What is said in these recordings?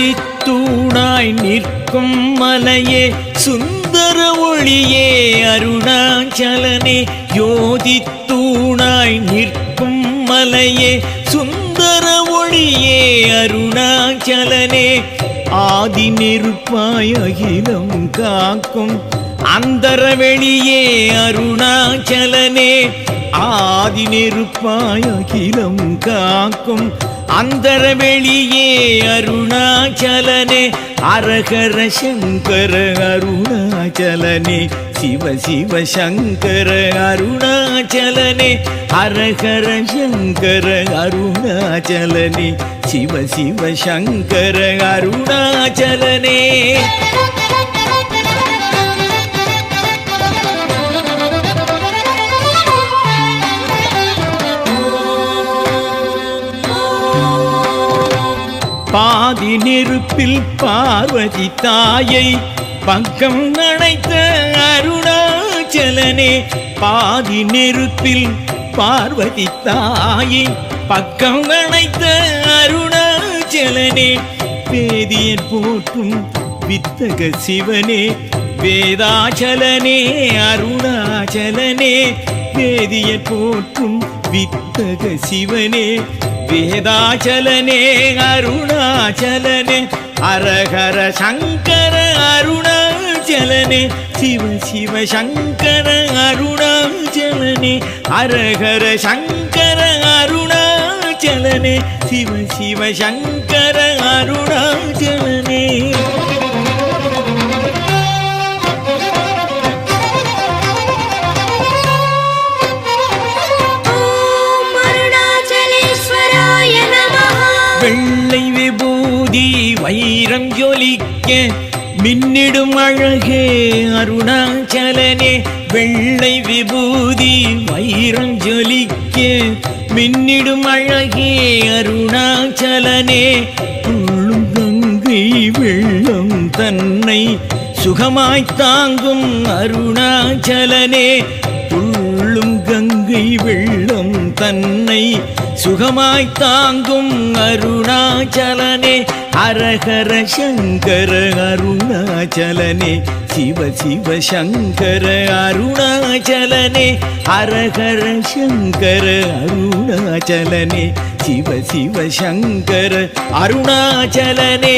ஜோதித்தூணாய் நிற்கும் மலையே சுந்தர ஒளியே அருணாச்சலனே ஜோதித்தூணாய் நிற்கும் மலையே சுந்தர ஒளியே அருணாச்சலனே ஆதி நெருப்பாய் அகிலம் காக்கும் அந்தர வெளியே அருணாச்சலனே ஆதி நெருப்பாய் அகிலம் காக்கும் அந்தர வெளியே அருணாச்சலனே அரகர சங்கர அருணாச்சலனே சிவ சிவ சங்கர அருணாச்சலனே அரகர சங்கர அருணாச்சலனே சிவ சிவ சங்கர அருணாச்சலனே பாதி நெருப்பில் பார்வதி தாயை பக்கம் அணைத்த அருணாச்சலனே பாதி நெருப்பில் பார்வதி தாயை பக்கம் அணைத்த அருணாச்சலனே வேதியர் போற்றும் வித்தக சிவனே வேதாச்சலனே அருணாச்சலனே வேதியர் போற்றும் வித்தக சிவனே வேதாச்சலனே அருணாச்சலனே அரஹர சங்கர அருணாச்சலனே சிவ சிவ சங்கர அருணாச்சலனே அரஹர சங்கர அருணாச்சலனே சிவ சிவ சங்கர அருணாச்சலனே வெள்ளை விபூதி வைரம் ஜொலிக்க மின்னிடும் அழகே அருணாச்சலனே வெள்ளை விபூதி வைரம் ஜொலிக்க மின்னிடும் அழகே அருணாச்சலனே துள்ளும் கங்கை வெள்ளம் தன்னை சுகமாய் தாங்கும் அருணாச்சலனே துள்ளும் கங்கை வெள்ளம் தன்னை சுகமாய் தாங்கும் அருணாச்சலனே அரஹர சங்கர அருணாச்சலனே சிவ சிவ சங்கர அருணாச்சலனே அரஹர சங்கர அருணாச்சலனே சிவ சிவ சங்கர அருணாச்சலனே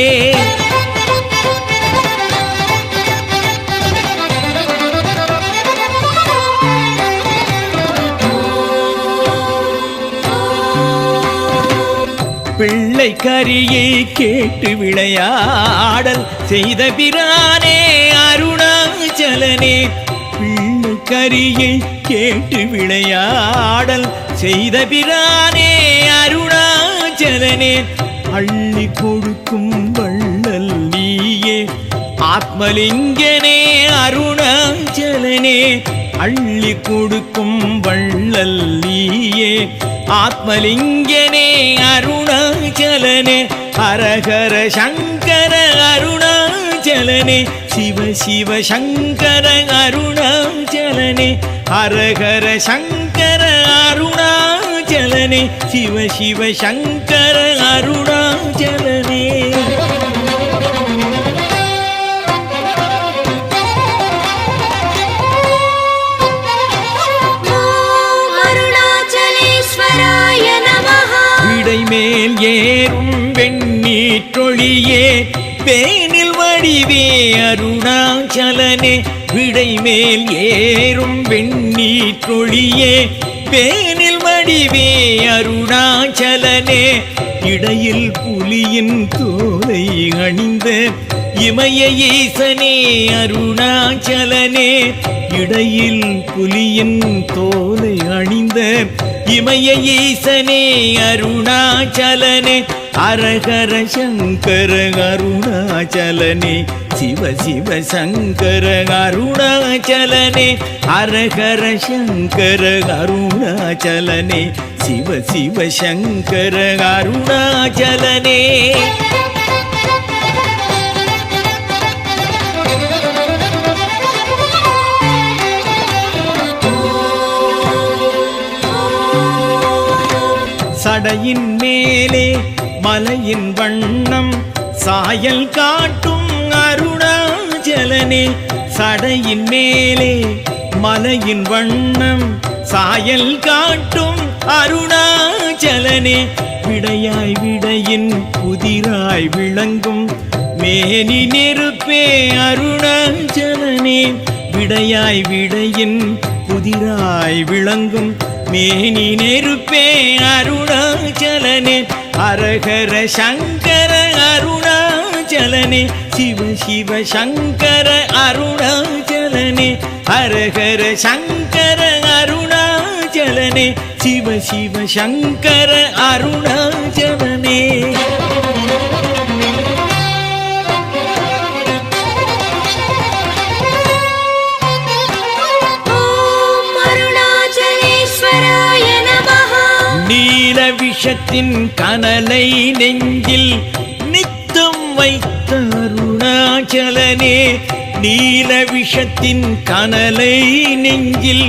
பிள்ளை கரியை கேட்டு விளையாடல் செய்த பிரானே அருணாச்சலனே பிள்ளை கரியை கேட்டு விளையாடல் செய்த பிரானே அருணாச்சலனே அள்ளி கொடுக்கும் வள்ளல் நீயே ஆத்மலிங்கனே அருணாச்சலனே அள்ளி கொடுக்கும் வள்ளல் நீயே ஆத்மலிங்கனே அருணாச்சலனே ஹரஹர சங்கர அருணாச்சலனே சிவ சிவ சங்கர அருணாச்சலனே ஹரஹர சங்கர அருணாச்சலனே சிவ சிவ சங்கர அருணாச்சலனே மேல் ஏறும் வெண்ணீற்றொழியே பேனில் வடிவே அருணாச்சலனே விடை மேல் ஏறும் வெண்ணீற்றொழியே பேனில் வடிவே அருணாச்சலனே இடையில் புலியின் தோலை அணிந்த இமய ஈசனே அருணாச்சலனே இடையில் புலியின் தோலை அணிந்த இமய ஈசனே அருணாச்சலனே அரஹர சங்கர அருணாச்சலனே சிவ சிவ சங்கர அருணாச்சலனே அரஹர சங்கர அருணாச்சலனே சிவ சிவ சங்கர அருணாச்சலனே சடையின் மேலே மலையின் வண்ணம் சாயல் காட்டும் அருணாச்சலனே சடையின் மேலே மலையின் வண்ணம் சாயல் காட்டும் அருணாச்சலனே விடையாய் விடையின் புதிராய் விளங்கும் மேனி நெருப்பே அருணாச்சலனே விடையாய் விடையின் புதிராய் விளங்கும் மேனி நெருப்பே அருணாச்சலனே அரகர சங்கர அருணாச்சலனே சிவ சிவ சங்கர அருணாச்சலனே அரகர சங்கர அருணாச்சலனே சிவ சிவ சங்கர அருணாச்சலனே நீல விஷத்தின் கனலை நெஞ்சில் நித்தம் வைத்த அருணாச்சலனே நீல விஷத்தின் கனலை நெஞ்சில்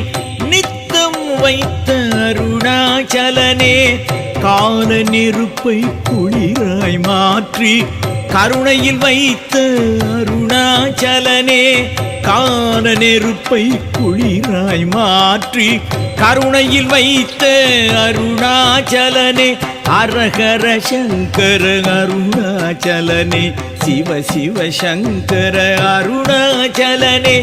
நித்தம் வைத்த அருணாச்சலனே கால நெருப்பை குளிராய் மாற்றி கருணையில் வைத்த அருணாச்சலனே கால நெருப்பை குளிராய் மாற்றி கருணையில் வைத்த அருணாச்சலனே அரகர சங்கர அருணாச்சலனே சிவ சிவ சங்கர அருணாச்சலனே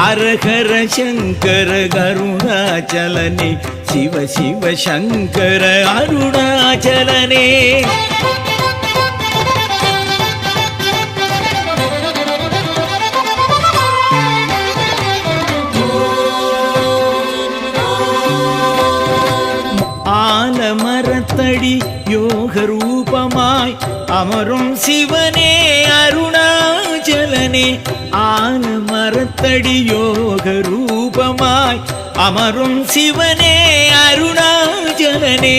அரகர சங்கர அருணாச்சலனே சிவ சிவ சங்கர அருணாச்சலனே ஆலமரத்தடி யோக ரூபமாய் அமரும் சிவனே அருணாச்சலனே ஆலமரத்தடி யோக ரூபமாய் அமரும் சிவனே அருணாச்சலனே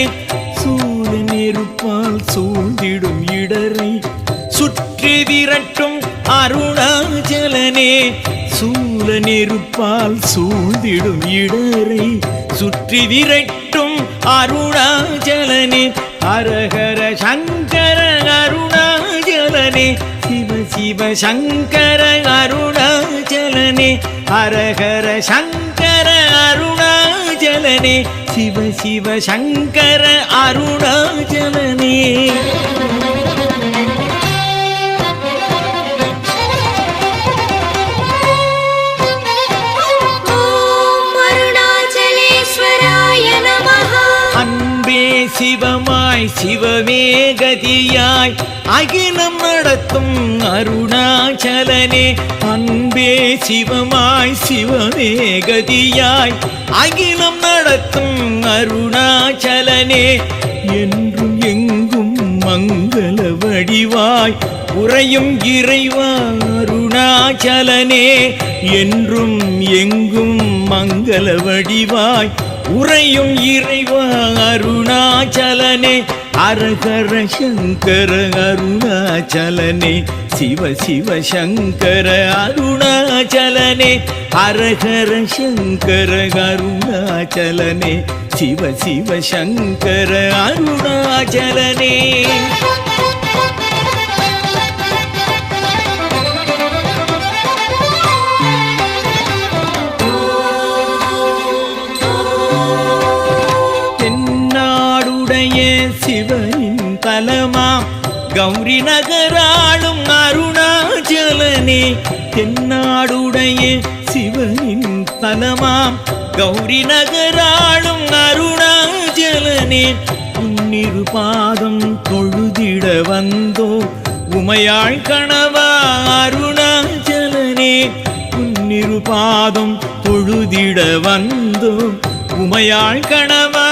சூழ நெருப்பால் சூழ்ந்திடும் இடரை சுற்றி விரட்டும் அருணாச்சலனே சூழ நெருப்பால் சூழ்ந்திடும் இடரை சுற்றி விரட்டும் அருணாச்சலனே அரகர சங்கர அருணாச்சலனே சிவ சிவ சங்கர அருணாச்சலனே அரகர சங்கர அருணாச்சலனே சிவ சிவ சங்கர அருணாச்சலனே சிவமாய் சிவமே கதியாய் அகிலம் நடத்தும் அருணாச்சலனே அன்பே சிவமாய் சிவமே கதியாய் அகிலம் நடத்தும் அருணாச்சலனே என்றும் எங்கும் மங்கள வடிவாய் உறையும் இறைவா அருணாச்சலனே என்றும் எங்கும் மங்கள வடிவாய் உறையும் இறைவா அருணாச்சலனே அரகர சங்கர அருணாச்சலனே சிவ சிவ சங்கர அருணாச்சலனே அரகர சங்கர அருணாச்சலனே சிவ சிவ சங்கர அருணாச்சலனே சிவனின் தலமாம் கௌரி நகராளும் அருணாச்சலனே தென்னாடுடைய சிவனின் தலமாம் கௌரி நகராளும் அருணாச்சலனே உன்னிரு பாதம் தொழுதிட வந்தோ உமையாள் கணவா அருணாச்சலனே உன்னிரு பாதம் தொழுதிட வந்தோ உமையாள் கணவா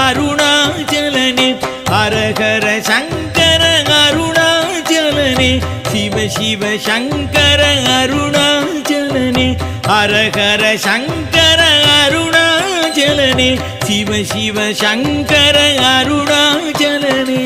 அருணாச்சலனே அரகர சங்கர அருணாச்சலனே சிவ சிவ சங்கர அருணாச்சலனே அரகர சங்கர அருணாச்சலனே சிவ சிவ சங்கர அருணாச்சலனே